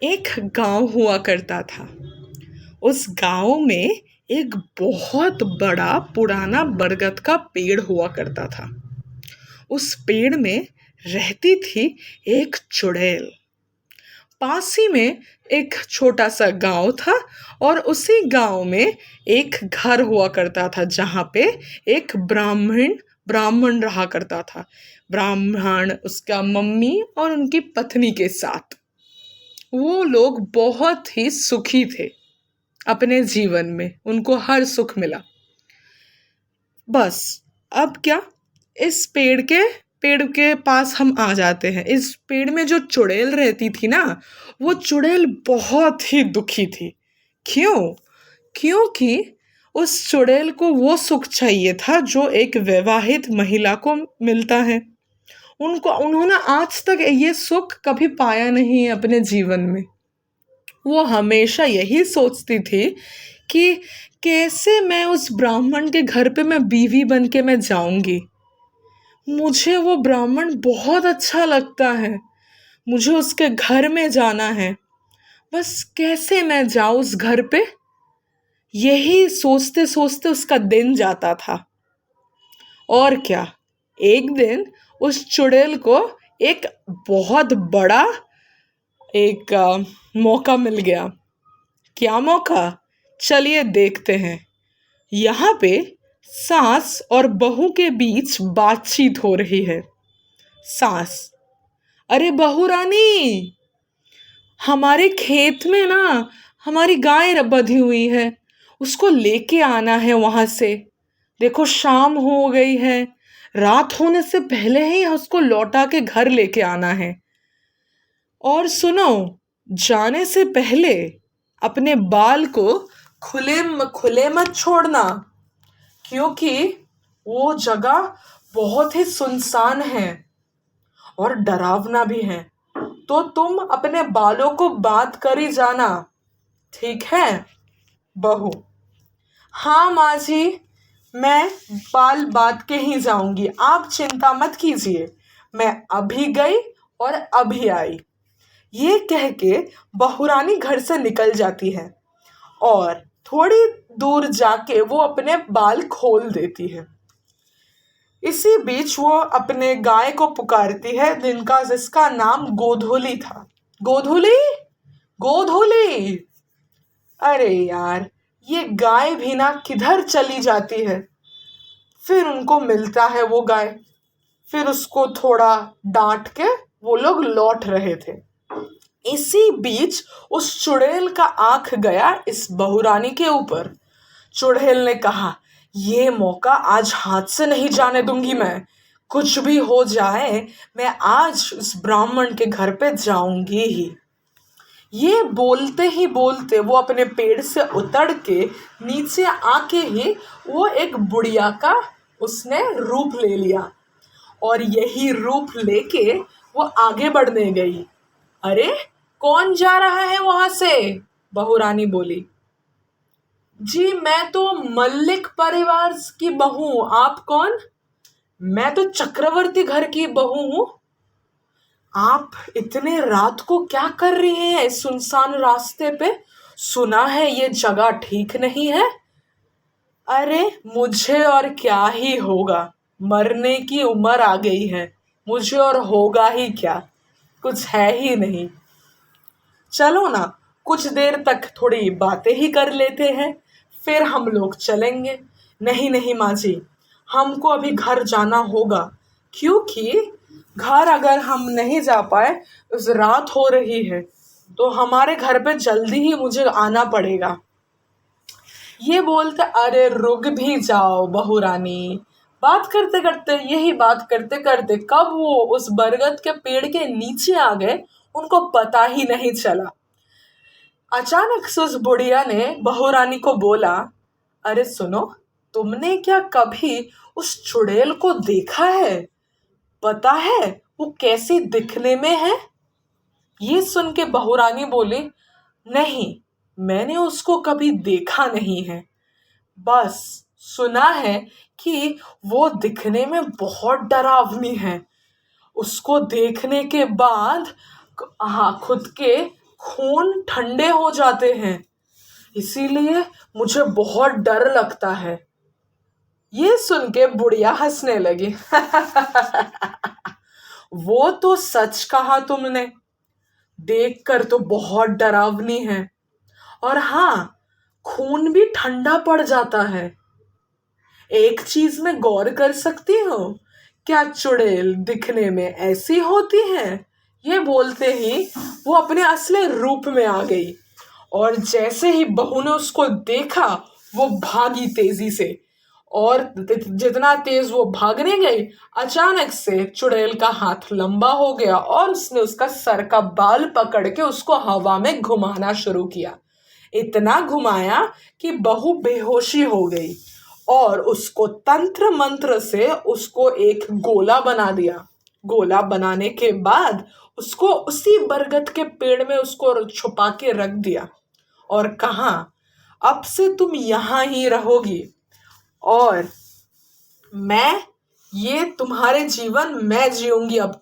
एक गांव हुआ करता था। उस गांव में एक बहुत बड़ा पुराना बरगद का पेड़ हुआ करता था। उस पेड़ में रहती थी एक चुड़ैल। पास ही में एक छोटा सा गांव था और उसी गांव में एक घर हुआ करता था जहाँ पे एक ब्राह्मण ब्राह्मण रहा करता था। ब्राह्मण, उसका मम्मी और उनकी पत्नी के साथ। वो लोग बहुत ही सुखी थे। अपने जीवन में उनको हर सुख मिला। बस अब क्या, इस पेड़ के पास हम आ जाते हैं। इस पेड़ में जो चुड़ैल रहती थी ना, वो चुड़ैल बहुत ही दुखी थी। क्यों? क्योंकि उस चुड़ैल को वो सुख चाहिए था जो एक वैवाहित महिला को मिलता है। उन्होंने आज तक ये सुख कभी पाया नहीं है अपने जीवन में। वो हमेशा यही सोचती थी कि कैसे मैं उस ब्राह्मण के घर पे मैं बीवी बन के मैं जाऊंगी। मुझे वो ब्राह्मण बहुत अच्छा लगता है। मुझे उसके घर में जाना है। बस कैसे मैं जाऊं उस घर पे। यही सोचते सोचते उसका दिन जाता था। और क्या, एक दिन उस चुड़ैल को एक बहुत बड़ा एक मौका मिल गया। क्या मौका? चलिए देखते हैं। यहाँ पे सास और बहू के बीच बातचीत हो रही है। सास: अरे बहू रानी, हमारे खेत में ना हमारी गाय बंधी हुई है। उसको लेके आना है वहां से। देखो शाम हो गई है। रात होने से पहले ही उसको लौटा के घर लेके आना है। और सुनो, जाने से पहले अपने बाल को खुले खुले मत छोड़ना, क्योंकि वो जगह बहुत ही सुनसान है और डरावना भी है। तो तुम अपने बालों को बात कर ही जाना, ठीक है? बहू: हाँ माँ जी, मैं बाल बात के ही जाऊंगी, आप चिंता मत कीजिए। मैं अभी गई और अभी आई। ये कह के बहुरानी घर से निकल जाती है और थोड़ी दूर जाके वो अपने बाल खोल देती है। इसी बीच वो अपने गाय को पुकारती है जिसका नाम गोधूली था। गोधूली, गोधूली! अरे यार, ये गाय भी ना किधर चली जाती है। फिर उनको मिलता है वो गाय। फिर उसको थोड़ा डांट के वो लोग लौट रहे थे। इसी बीच उस चुड़ैल का आंख गया इस बहुरानी के ऊपर। चुड़ैल ने कहा, ये मौका आज हाथ से नहीं जाने दूंगी मैं। कुछ भी हो जाए, मैं आज उस ब्राह्मण के घर पे जाऊंगी ही। ये बोलते ही बोलते वो अपने पेड़ से उतर के नीचे आके ही वो एक बुढ़िया का उसने रूप ले लिया और यही रूप लेके वो आगे बढ़ने गई। अरे, कौन जा रहा है वहां से? बहुरानी बोली। जी, मैं तो मल्लिक परिवार की बहू हूं। आप कौन? मैं तो चक्रवर्ती घर की बहू हूं। आप इतने रात को क्या कर रही हैं इस सुनसान रास्ते पे? सुना है ये जगह ठीक नहीं है। अरे, मुझे और क्या ही होगा। मरने की उम्र आ गई है। मुझे और होगा ही क्या, कुछ है ही नहीं। चलो ना, कुछ देर तक थोड़ी बातें ही कर लेते हैं, फिर हम लोग चलेंगे। नहीं नहीं माँ जी, हमको अभी घर जाना होगा, क्योंकि घर अगर हम नहीं जा पाए, उस रात हो रही है, तो हमारे घर पे जल्दी ही मुझे आना पड़ेगा। ये बोलते, अरे रुक भी जाओ बहू रानी। बात करते करते, यही बात करते करते कब वो उस बरगद के पेड़ के नीचे आ गए, उनको पता ही नहीं चला। अचानक से उस बुढ़िया ने बहुरानी को बोला, अरे सुनो, तुमने क्या कभी उस चुड़ैल को देखा है? पता है वो कैसी दिखने में है? ये सुन के बहुरानी बोली, नहीं, मैंने उसको कभी देखा नहीं है। बस सुना है कि वो दिखने में बहुत डरावनी है। उसको देखने के बाद हाँ, खून ठंडे हो जाते हैं, इसीलिए मुझे बहुत डर लगता है। ये सुन के बुढ़िया हंसने लगी। वो तो सच कहा तुमने, देखकर तो बहुत डरावनी है। और हाँ, खून भी ठंडा पड़ जाता है। एक चीज में गौर कर सकती हो, क्या चुड़ैल दिखने में ऐसी होती है? ये बोलते ही वो अपने असली रूप में आ गई, और जैसे ही बहू ने उसको देखा वो भागी तेजी से। और जितना तेज वो भागने गई, अचानक से चुड़ैल का हाथ लंबा हो गया और उसने उसका सर का बाल पकड़ के उसको हवा में घुमाना शुरू किया। इतना घुमाया कि बहू बेहोशी हो गई, और उसको तंत्र मंत्र से उसको एक गोला बना दिया। गोला बनाने के बाद उसको उसी बरगद के पेड़ में उसको छुपा के रख दिया, और कहा, अब से तुम यहां ही रहोगी, और ये तुम्हारे जीवन मैं जीऊंगी। अब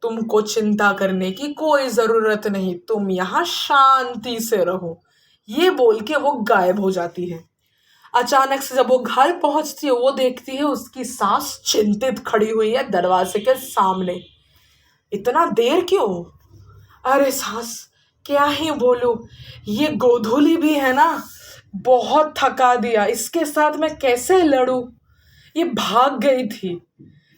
तुमको चिंता करने की कोई जरूरत नहीं, तुम यहाँ शांति से रहो। ये बोल के वो गायब हो जाती है। अचानक से जब वो घर पहुंचती है, वो देखती है उसकी सास चिंतित खड़ी हुई है दरवाजे के सामने। इतना देर क्यों? अरे सास, क्या ही बोलूं, ये गोधूली भी है ना, बहुत थका दिया। इसके साथ मैं कैसे लड़ूं? ये भाग गई थी,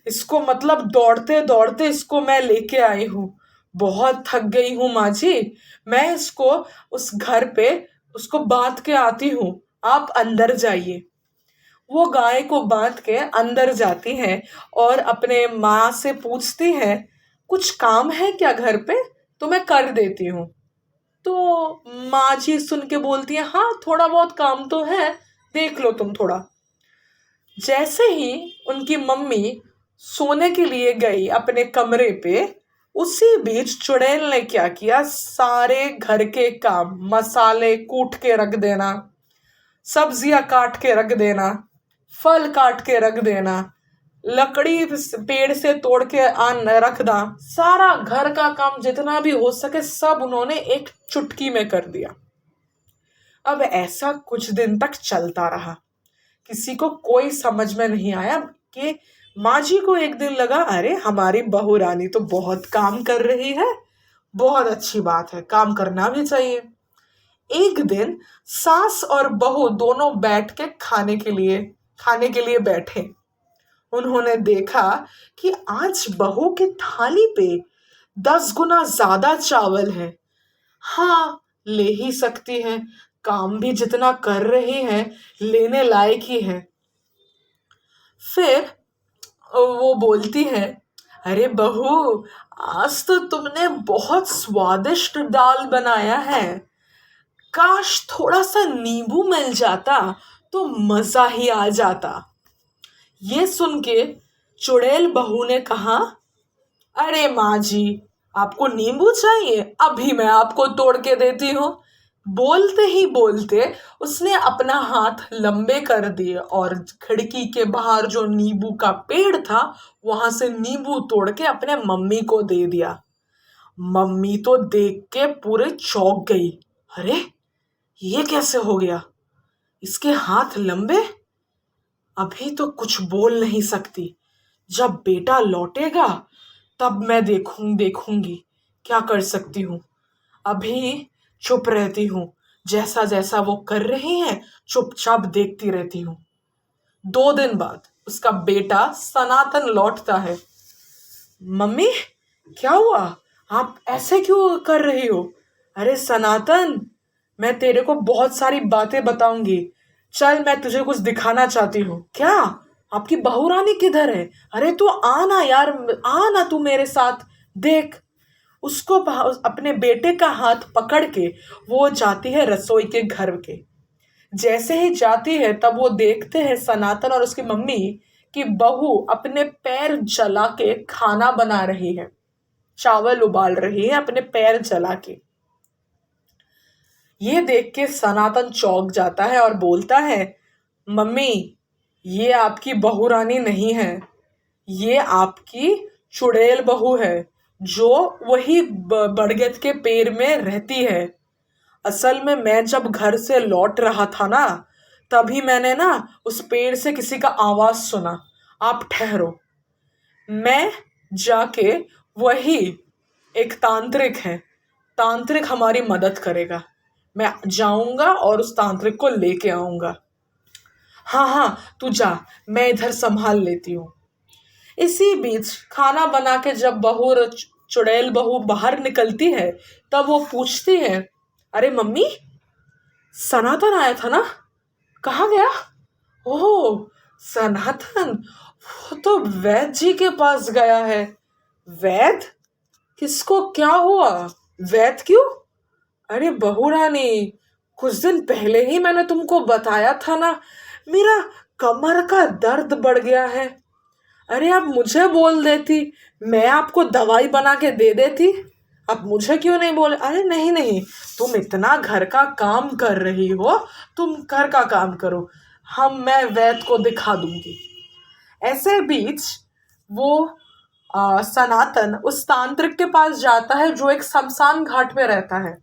इसको मतलब दौड़ते दौड़ते इसको मैं लेके आई हूँ। बहुत थक गई हूँ माँ जी, मैं इसको उस घर पे उसको बांध के आती हूँ, आप अंदर जाइए। वो गाय को बांध के अंदर जाती है और अपने माँ से पूछती है, कुछ काम है क्या घर पे? तो मैं कर देती हूँ। तो माँ जी सुन के बोलती है, हाँ थोड़ा बहुत काम तो है, देख लो तुम थोड़ा। जैसे ही उनकी मम्मी सोने के लिए गई अपने कमरे पे, उसी बीच चुड़ैल ने क्या किया, सारे घर के काम, मसाले कूट के रख देना, सब्जियां काट के रख देना, फल काट के रख देना, लकड़ी पेड़ से तोड़ के आन रखना, सारा घर का काम जितना भी हो सके सब उन्होंने एक चुटकी में कर दिया। अब ऐसा कुछ दिन तक चलता रहा। किसी को कोई समझ में नहीं आया कि माँ जी को एक दिन लगा, अरे हमारी बहू रानी तो बहुत काम कर रही है, बहुत अच्छी बात है, काम करना भी चाहिए। एक दिन सास और बहू दोनों बैठ के खाने के लिए बैठे। उन्होंने देखा कि आज बहू की थाली पे 10 गुना ज्यादा चावल है। हाँ, ले ही सकती है, काम भी जितना कर रही है लेने लायक ही है। फिर वो बोलती है, अरे बहू, आज तो तुमने बहुत स्वादिष्ट दाल बनाया है, काश थोड़ा सा नींबू मिल जाता तो मजा ही आ जाता। ये सुन के चुड़ैल बहू ने कहा, अरे माँ जी, आपको नींबू चाहिए, अभी मैं आपको तोड़ के देती हूँ। बोलते ही बोलते उसने अपना हाथ लंबे कर दिए और खिड़की के बाहर जो नींबू का पेड़ था वहां से नींबू तोड़ के अपने मम्मी को दे दिया। मम्मी तो देख के पूरे चौंक गई। अरे ये कैसे हो गया? इसके हाथ लंबे? अभी तो कुछ बोल नहीं सकती, जब बेटा लौटेगा तब मैं देखूंगी क्या कर सकती हूँ। अभी चुप रहती हूँ, जैसा जैसा वो कर रही हैं चुपचाप देखती रहती हूँ। 2 दिन बाद उसका बेटा सनातन लौटता है। मम्मी, क्या हुआ? आप ऐसे क्यों कर रही हो? अरे सनातन, मैं तेरे को बहुत सारी बातें बताऊंगी, चल मैं तुझे कुछ दिखाना चाहती हूँ। क्या? आपकी बहू रानी किधर है? अरे तू आना यार, आना तू मेरे साथ, देख। उसको अपने बेटे का हाथ पकड़ के वो जाती है रसोई के घर के। जैसे ही जाती है तब वो देखते हैं सनातन और उसकी मम्मी कि बहू अपने पैर जला के खाना बना रही है, चावल उबाल रही है अपने पैर जला के। ये देख के सनातन चौंक जाता है और बोलता है, मम्मी, ये आपकी बहू रानी नहीं है, ये आपकी चुड़ैल बहू है। जो वही बरगद के पेड़ में रहती है। असल में मैं जब घर से लौट रहा था ना, तभी मैंने ना उस पेड़ से किसी का आवाज सुना। आप ठहरो, मैं जाके, वही एक तांत्रिक है, तांत्रिक हमारी मदद करेगा। मैं जाऊंगा और उस तांत्रिक को लेके आऊंगा। हाँ हाँ, तू जा, मैं इधर संभाल लेती हूँ। इसी बीच खाना बना के जब चुड़ैल बहू बाहर निकलती है, तब वो पूछती है, अरे मम्मी, सनातन आया था ना, कहाँ गया? ओह, सनातन, वो तो वैद जी के पास गया है। वैद? किसको क्या हुआ? वैद क्यों? अरे बहू रानी, कुछ दिन पहले ही मैंने तुमको बताया था ना, मेरा कमर का दर्द बढ़ गया है। अरे आप मुझे बोल देती, मैं आपको दवाई बना के दे देती। आप मुझे क्यों नहीं बोले? अरे नहीं नहीं, तुम इतना घर का काम कर रही हो, तुम घर का काम करो, मैं वैद्य को दिखा दूंगी। ऐसे बीच वो सनातन उस तांत्रिक के पास जाता है जो एक शमशान घाट पे रहता है।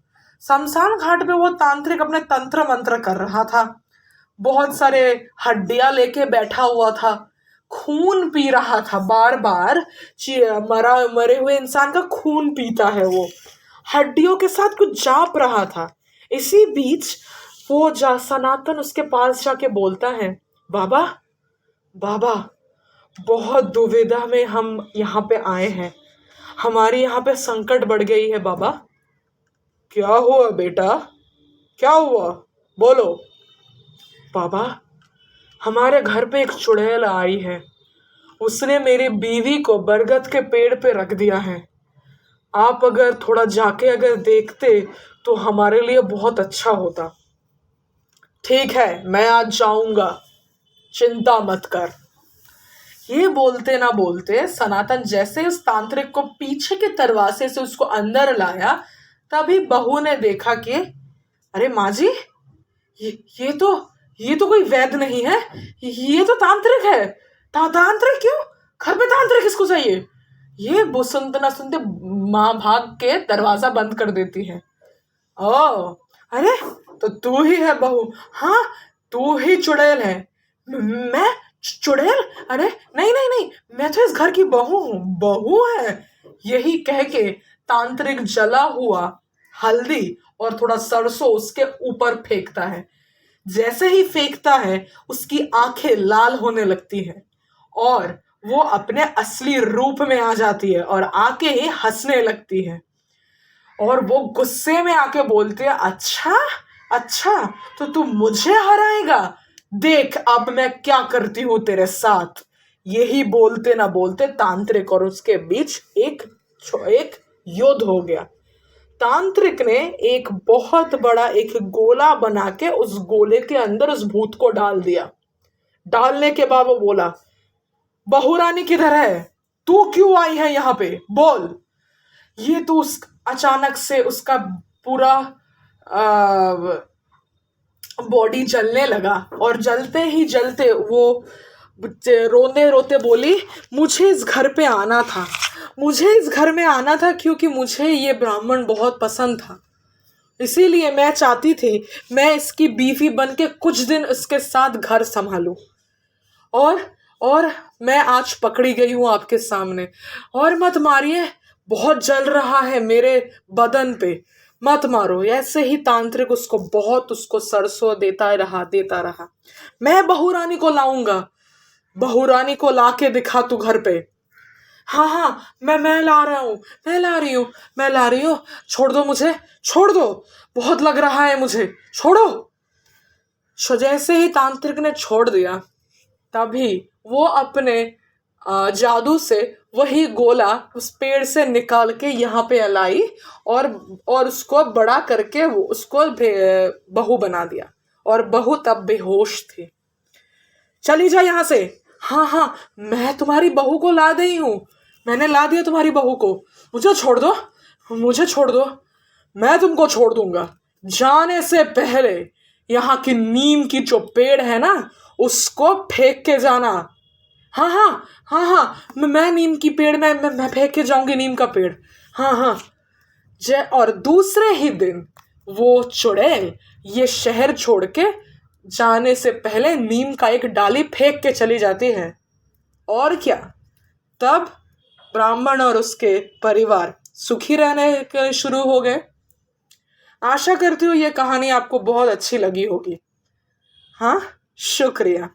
शमशान घाट पे वो तांत्रिक अपने तंत्र मंत्र कर रहा था। बहुत सारे हड्डियां लेके बैठा हुआ था, खून पी रहा था, बार बार मरे हुए इंसान का खून पीता है वो, हड्डियों के साथ कुछ जाप रहा था। इसी बीच वो सनातन उसके पास जाके बोलता है, बाबा, बाबा, बहुत दुविधा में हम यहाँ पे आए हैं, हमारी यहाँ पे संकट बढ़ गई है बाबा। क्या हुआ बेटा, क्या हुआ, बोलो। बाबा, हमारे घर पे एक चुड़ैल आई है, उसने मेरी बीवी को बरगद के पेड़ पे रख दिया है। आप अगर थोड़ा जाके अगर देखते तो हमारे लिए बहुत अच्छा होता। ठीक है, मैं आज जाऊंगा, चिंता मत कर। ये बोलते ना बोलते सनातन जैसे उस तांत्रिक को पीछे के दरवाजे से उसको अंदर लाया, तभी बहू ने देखा कि अरे माँ जी, ये तो कोई वैद्य नहीं है, ये तो तांत्रिक है। तांत्रिक क्यों? घर पे तांत्रिक किसको चाहिए? ये सुनते ना सुनते माँ भाग के दरवाजा बंद कर देती है। ओ, अरे तो तू ही है बहू? हाँ, तू ही चुड़ैल है। मैं चुड़ैल? अरे नहीं नहीं नहीं, मैं तो इस घर की बहू हूँ। बहू है? यही कह के तांत्रिक जला हुआ हल्दी और थोड़ा सरसों उसके ऊपर फेंकता है। जैसे ही फेंकता है, उसकी आंखें लाल होने लगती हैं और वो अपने असली रूप में आ जाती है और आके ही हंसने लगती है। और वो गुस्से में आके बोलते हैं, अच्छा अच्छा, तो तू मुझे हराएगा, देख अब मैं क्या करती हूँ तेरे साथ। यही बोलते ना बोलते तांत्रिक और उसके बीच एक युद्ध हो गया। तांत्रिक ने एक बहुत बड़ा एक गोला बना के उस गोले के अंदर उस भूत को डाल दिया। डालने के बाद वो बोला, बहू रानी किधर है? तू क्यों आई है यहाँ पे, बोल। ये तो अचानक से उसका पूरा बॉडी जलने लगा और जलते ही जलते वो रोते रोते बोली, मुझे इस घर पे आना था, मुझे इस घर में आना था, क्योंकि मुझे ये ब्राह्मण बहुत पसंद था, इसीलिए मैं चाहती थी मैं इसकी बीवी बन के कुछ दिन इसके साथ घर संभालूं। और मैं आज पकड़ी गई हूं आपके सामने। और मत मारिए, बहुत जल रहा है मेरे बदन पे, मत मारो। ऐसे ही तांत्रिक उसको सरसों देता रहा। मैं बहू रानी को लाऊंगा, बहू रानी को ला के दिखा तू घर पे। हाँ हाँ, मैं ला रहा हूँ, मैं ला रही हूँ, छोड़ दो मुझे, छोड़ दो, बहुत लग रहा है मुझे, छोड़ो। जैसे ही तांत्रिक ने छोड़ दिया, तभी वो अपने जादू से वही गोला उस पेड़ से निकाल के यहाँ पे लाई और उसको बड़ा करके वो उसको बहू बना दिया। और बहू तब बेहोश थी। चली जा यहाँ से। हाँ हाँ, मैं तुम्हारी बहू को ला दी हूँ, मैंने ला दिया तुम्हारी बहू को, मुझे छोड़ दो, मुझे छोड़ दो, मैं तुमको छोड़ दूंगा। जाने से पहले यहाँ की नीम की जो पेड़ है ना, उसको फेंक के जाना। हाँ हाँ हाँ हाँ, मैं नीम की पेड़ में मैं फेंक के जाऊंगी नीम का पेड़। हाँ हाँ। जय। और दूसरे ही दिन वो चुड़ैल ये शहर छोड़ के जाने से पहले नीम का एक डाली फेंक के चली जाती है। और क्या, तब ब्राह्मण और उसके परिवार सुखी रहने के शुरू हो गए। आशा करती हूँ ये कहानी आपको बहुत अच्छी लगी होगी। हाँ, शुक्रिया।